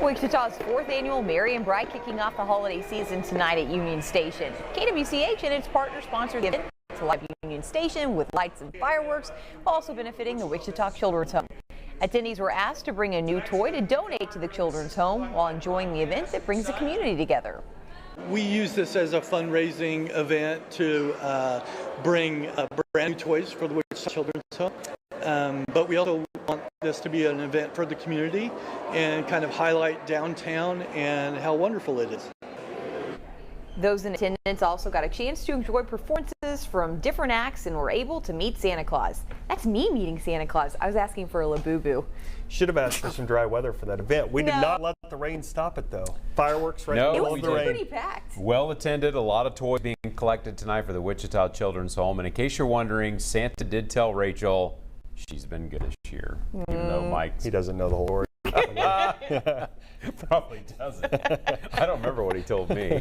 Wichita's 4th annual Merry and Bright kicking off the holiday season tonight at Union Station. KWCH and its partner sponsored the event to light up Union Station with lights and fireworks, while also benefiting the Wichita Children's Home. Attendees were asked to bring a new toy to donate to the Children's Home while enjoying the event that brings the community together. We use this as a fundraising event to bring brand new toys for the Wichita Children's Home. But we also want this to be an event for the community and kind of highlight downtown and how wonderful it is. Those in attendance also got a chance to enjoy performances from different acts and were able to meet Santa Claus. That's me meeting Santa Claus. I was asking for a Labubu. Should have asked for some dry weather for that event. We did not let the rain stop it, though. Fireworks right in the middle of the rain. It was pretty packed. Well attended. A lot of toys being collected tonight for the Wichita Children's Home. And in case you're wondering, Santa did tell Rachel she's been good this year. Even though Mike... He doesn't know the whole story. Probably doesn't. I don't remember what he told me.